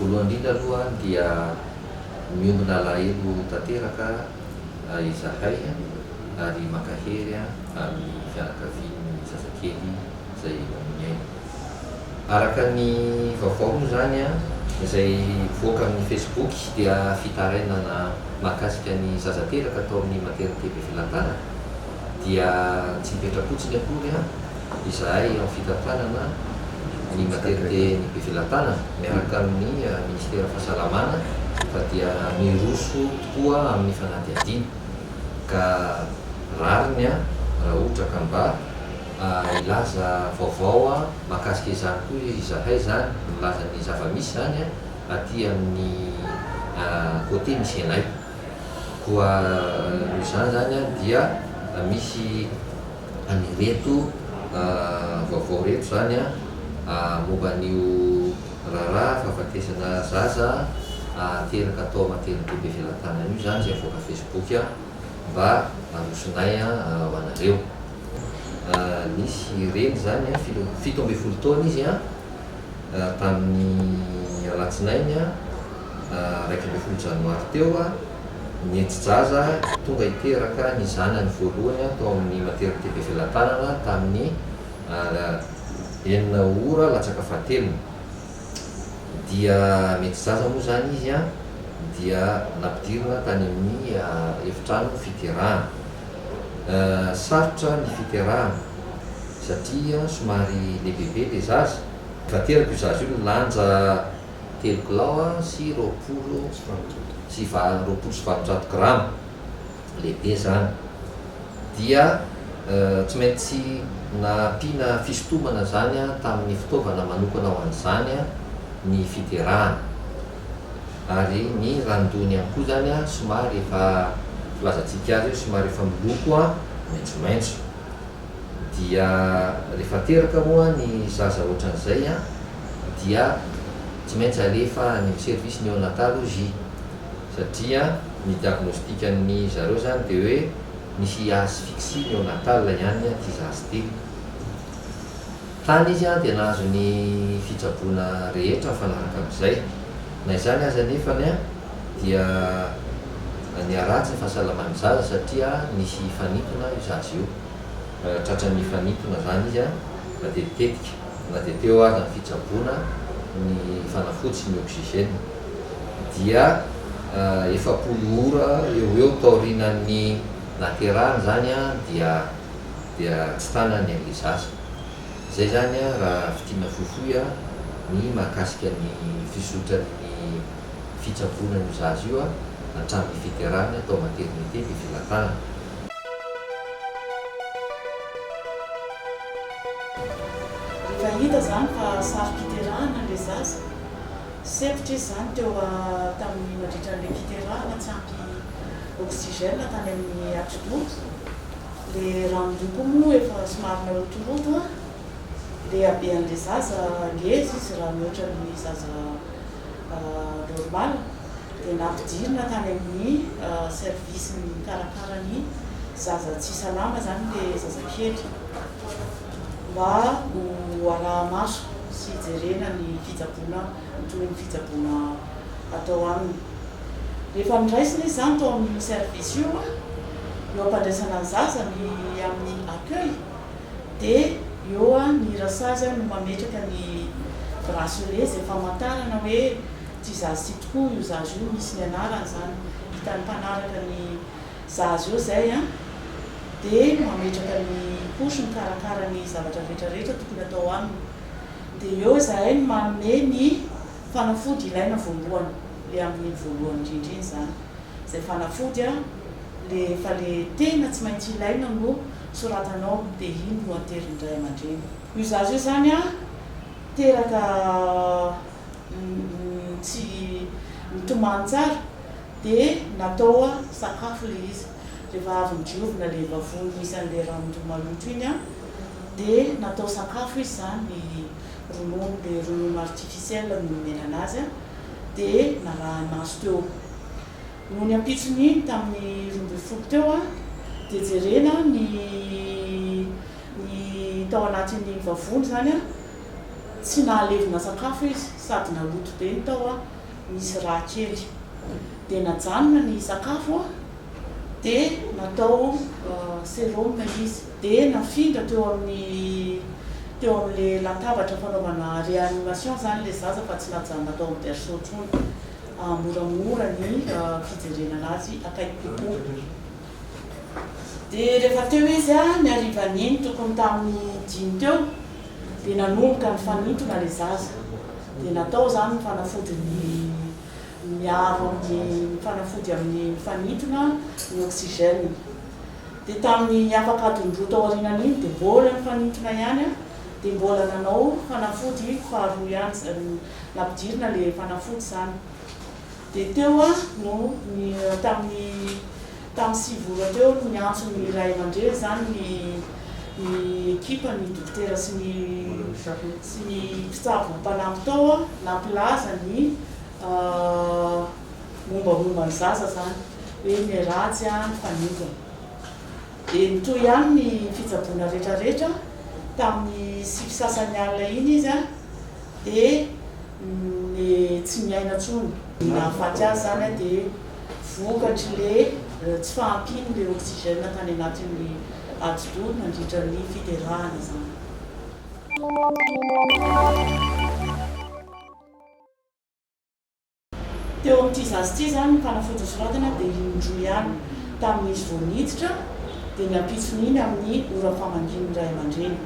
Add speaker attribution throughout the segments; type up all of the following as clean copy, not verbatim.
Speaker 1: voalohany indrindra aloha dia miombona alahelo tanteraka izahay ary makahery amin'ny fianakaviany zazakely zay mamonay. Araka ny vaovao moa zany izay mivoaka amin'ny Facebook dia fitarainana mahakasika ny zazateraka atao amin'ny maternité be filantanana dia tsy mipetrapotsiny akory izahay amin'ny fitantanana ny maternité ny be filantanana miaraka amin'ny ministera fahasalamana fa dia miroso tokoa amin'ny fanadihadiana ka rariny raha ohatra ka mba ilaza vaovao mahakasika izany koa izahay zany milaza ny zava-misy zany aty amin'ny côté misy anay koa izany zany dia misy anireto vaovao reto zany momba an'io raharaha fahafatesana zaza teraka atao maternité be filantanana io zany zay avoaka Facebook mba arosonay ho anareo. Nisy reny zany 17 taona izy tamin'ny alatsinainy 1 janoary teo nihetsi-jaza tonga hiteraka ny zanany voalohany tao amin'ny maternité be filantanana tamin'ny 9 ora latsaka fahatelony. Dia mihetsi-jaza moa zany izy dia nampidirina tany amin'ny efitrano fiterahana. Sarotra ny fiterahana satria somary lehibehibe le zaza fateraka io zaza io milanja 3 kilao sy 20 grama lehibe zany dia tsy maintsy nampiana fisintomana zany tamin'ny fitaovana manokana ho an'izany ny fiterahana ary ny randony ihany koa zany somary efa filazantsika azy somary efa miloko maitsomaitso dia rehefa teraka moa ny zaza ohatran'izay dia tsy maintsy alefa ny amin'ny service néonatologie satria ny diagnostikan'ny zareo zany dia hoe misy asphyxie néonatale ihany ty zaza ty. Tany izy dia nahazo ny fitsaboana rehetra mifanaraka amin'izay na izany aza nefany dia niaratsy ny fahasalaman'ny zaza satria nisy fanitona io zaza io tratran'ny fanitona zany izy na dia tetika na dia teo aza ny fitsaboana ny fanafotsy ny oxygène dia 7 ora eo taorinan'ny naterahany zany dia tsy tanany an'le zaza. Zay zany raha fitina fohifohy ny mahakasika ny fisotran'ny fitsaboana ny zaza io hatramin'ny fiterahany atao maternité be filantanana.
Speaker 2: Rehefa hita zany fa sarotra iterahana le zaza sevitra izy zany teo tamin'ny mandritran'le fiterahana tsy ampy oxygène tany amin'ny atodoro le ranodoko moa efa somary marotoroto le abean'le zaza ngezy izy raha mihoatra ny zaza normal dia nampidirina tany amin'ny service ny karakarany zaza tsy salama zany le zazakely mba ho araha maso sy jerena ny fitsaboana toy ny fitsaboana atao aminy. Rehefa mindraisina izy zany tao amin'ny service io eo ampandraisana ny zaza ny amin'ny accueil dia eo ny rasazy no mametraka ny bracelet zay famantarana hoe ty zaza ty tokoa io zaza io misy ny anarany zany hitan'ny mpanaraka ny zaza io zay dia mametraka ny posy ny karakara ny zavatra rehetrarehetra tokony atao aminy dia eo zahay ny manome ny fanafody ilaina voalohany le amin'ny voalohany indrindra iny zany zay fanafody le fa le tena tsy maintsy ilaina no soratanao dia iny no aterindray aman-dreny. Io zaza io zany teraka tsy mitomany tsara dia natao sakafo le izy rehefa avy midiovina le vavony misy an'le rano-maloto iny dia natao sakafo izy zany ny ronono le ronono artificiel nomena anazy dia narahana azy teo no ny ampitsony iny tamin'ny 12 teo dia jerena ny tao anatin'ny vavony zany tsy nahalevina sakafo izy sady naloto be ny tao a misy raha kely dia najanona ny sakafo a dia natao sérôme izy dia nafindra teo amin'le latabatra fanaovana réanimation zany le zaza fa tsy najanona tao amin'ny berceau intsony moramora ny fijerenana azy akaiky kokoa. Dia rehefa teo izy a ny arivan'iny tokony tamin'ny 5 teo dia nanomboka ny fanintona le zaza dia natao zany ny fanafody miaro amin'ny fanafody amin'ny fanintona ny oxygène. Dia tamin'ny afaka adiny 2 tao aorinan'iny dia mbola ny fanintona ihany a dia mbola nanao fanafody faharoa ihany nampidirina le fanafody zany. Dia teo a no tamin'ny 6 vola teo no niantso ny ray aman-dreny zany ny ekipa ny dokotera sy ny mpitsabo mpanampy tao a nampilaza ny mombamomba ny zaza zany hoe miaratsy a ny fanintona. Dia nitoy ihany ny fitsaboana rehetrarehetra tamin'ny 6 sasany alina iny izy a dia tsy miaina ntsony nahafaty azy zany a dia vokatry le tsy fahampiny le oxygène tany anatin'ny atidoha nandritra ny fiterahana zany. Teo amin'ity zazy ity zany ny fanafody soratana dia indroa ihany tamin'izy vao niditra dia niampitsony iny amin'ny ora famanginy ray aman-dreny.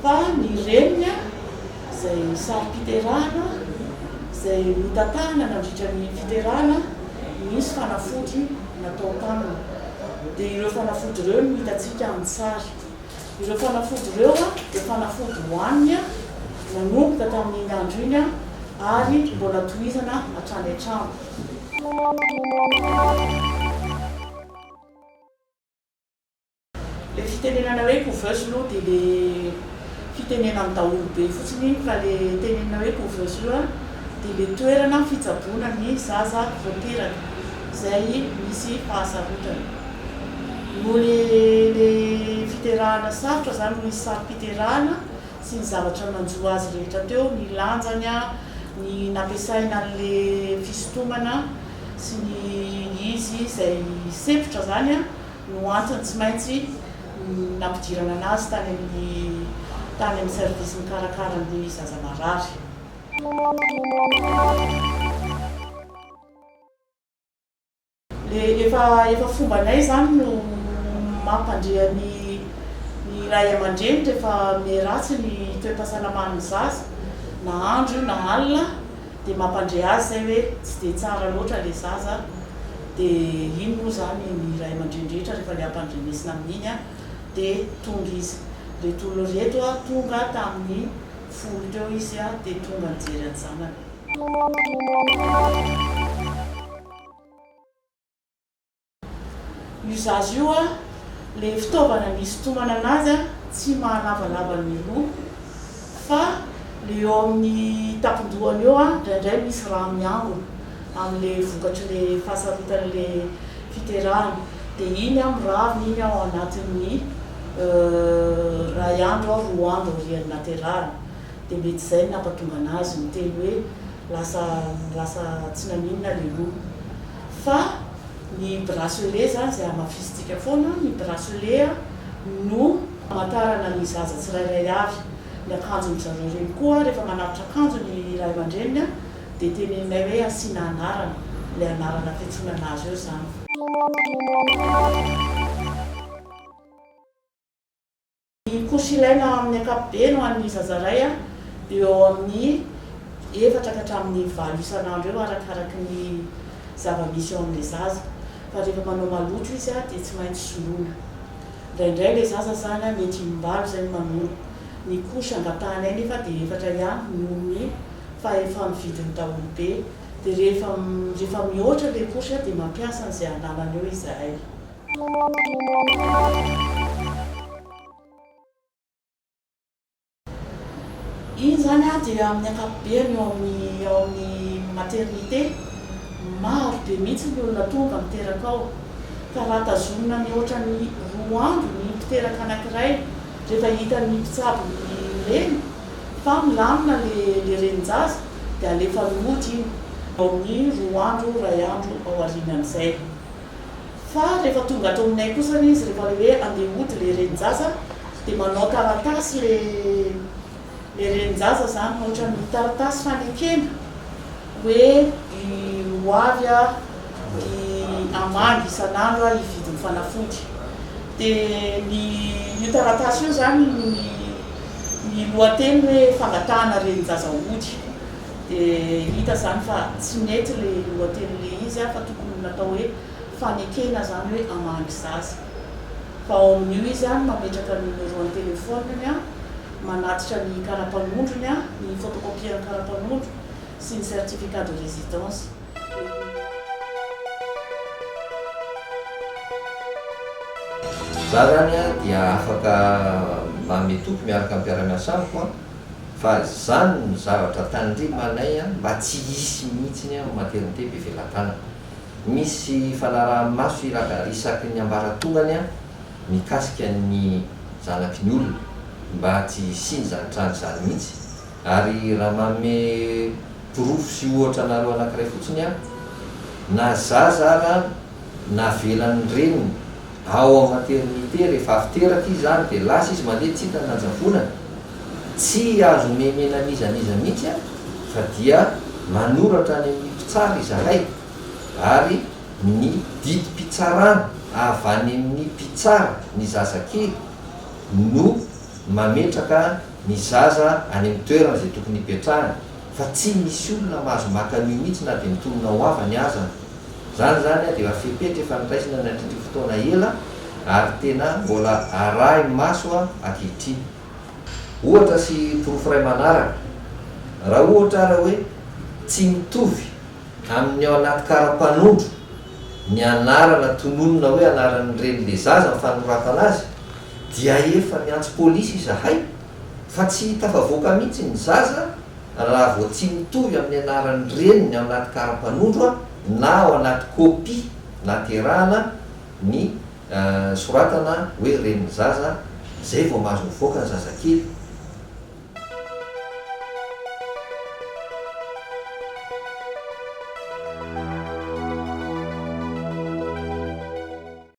Speaker 2: Fa ny reniny a izay sary-piterahana izay notatahana nandritra ny fiterahana misy fanafody natao taminy. Dia ireo fanafody ireo no hitantsika amin'ny sary. Ireo fanafody ireo a dia fanafody hohaniny a nanomboka tamin'iny andro iny a ary mbola tohizana hatrany an-trano. Le fitenenana hoe couveuse aloha dia le fitenena amin'ny daholo be fotsiny fa le tenenana hoe couveuse aloha dia le toerana fitsaboana ny zaza voateraka izay misy fahasarotana. No le fiterahana sarotra zany misy sary-piterahana sy ny zavatra nanjo azy rehetra teo, ny lanjany a, ny nampiasaina an'le fisintomana sy ny izy izay sepotra zany a no antony tsy maintsy nampidirana anazy tany amin'ny service mikarakara ny zaza marary. Le efa fombanay zany no mampandrea ny ray aman-dreny rehefa miaratsy ny toe-pahasalaman'ny zaza na andro na alina dia mampandrea azy zay hoe tsy dia tsara loatra le zaza. Dia iny moa zany ny ray aman-dreny rehetra rehefa le ampandrenesina amin'iny a dia tonga izy reto olo reto a tonga tamin'ny 10 teo izy a dia tonga nijery ny zanany. Io zaza io a le fitaovana nisintomana anazy a tsy mahalavalava ny loha fa le eo amin'ny tapon-dohany eo a indraindray misy raha miangona amin'le vokatry le fahasarotan'le fiterahana. Dia iny a miraviny iny ao anatin'ny ray andro ao 2 andro aorian'ny naterahana. Dia mety izay nampatonga anazy miteny hoe lasa tsy naninona le loha. Fa ny bracelet zany izay amafisitsika foana, ny bracelet no amatarana ny zaza tsirairay avy. Ny akanjon'ny zareo reny koa rehefa manavitra akanjo ny ray aman-dreniny a dia teneninay hoe asiana anarana, le anarana fiantsonana azy eo zany. Ny koso ilaina amin'ny ankapobeny ho an'ny zaza ray a eo amin'ny 4 ka hatramin'ny 5 isan'andro eo arakaraky ny zava-misy eo amin'le zaza. Fa rehefa manao maloto izy a dia tsy maintsy soloina. Indraindray le zaza zany a mety mimbalo zay manolo. Ny koso angatanay nefa dia 4 ihany noho ny fa efa mividiny daholo be. Dia rehefa mihoatra le koso dia mampiasa an'izay ananany eo izahay. Iny zany a dia amin'ny ankapobeny ao amin'ny maternité maro be mihitsy ny olona tonga miteraka ao. Ka raha tazomina ny ohatran'ny 2 andro ny mpiteraka anankiray rehefa hitan'ny mpitsabo ny reny fa milamina le renin-jaza dia alefa lomody iny ao amin'ny 2 andro 2 andro ao aorianan'izay. Fa rehefa tonga ato aminay kosa izy rehefa le hoe andeha hody le renin-jaza dia manao taratasy le renin-jaza zany, ohatra ny taratasy fanekena hoe i hoavy a i amangy isan'andro a hividy ny fanafody. Dia ny taratasy io zany ny lohateny hoe fangatahana renin-jaza hody. Dia hita zany fa tsy mety le lohateny le izy a, fa tokony natao hoe fanekena zany hoe amangy zaza. Fa ao amin'io izy a mametraka ny numéro ny telefoniny a, manatitra ny karapanondrony a, ny photocopie ny karapanondro sy ny certificat de résidence.
Speaker 1: Za zany a dia afaka mametoky miaraka amin'ny mpiara-miasa amiko a, fa zany ny zavatra tandrimanay a mba tsy hisy mihitsiny a maternité be velatana. Misy fanaraha-maso isaky ny ambaratongany a mikasika ny zanaky ny olona mba tsy hisiny zanitrany zany mihitsy. Ary raha manome porofo sy ohatra nareo anankiray fotsiny a, na zaza ara na velan'ny reniny ao maternité rehefa avy teraka izy zany dia lasa izy mandeha tsy hitany nanjavonana, tsy azo memenan'izaniza mihitsy a, fa dia manoratra any amin'ny mpitsara izahay. Ary ny didim-pitsarana avy any amin'ny mpitsara ny zazakely no mametraka ny zaza any amin'ny toerana izay tokony hipetrahany, fa tsy misy olona mahazo maka an'io mihitsy na dia mitonona ho avy ny azana. Zany zany a dia efa fepetra efa niraisina nandrindry fotoana ela ary tena mbola arahy maso a ankehitriny. Ohatra sy porofo ray manaraka, raha ohatra raha hoe tsy mitovy amin'ny ao anaty karapanondro ny anarana tononona hoe anaran'ny ren'le zaza mifanoratana azy, dia efa miantso polisy izahay, fa tsy tafavoaka mihitsy ny zaza raha vao tsy mitovy amin'ny anaran'ny reniny ao anaty karapanondro a, na ao anaty kopia naterahana ny soratana hoe reniny zaza, zay vao mahazo mivoaka ny zazakely.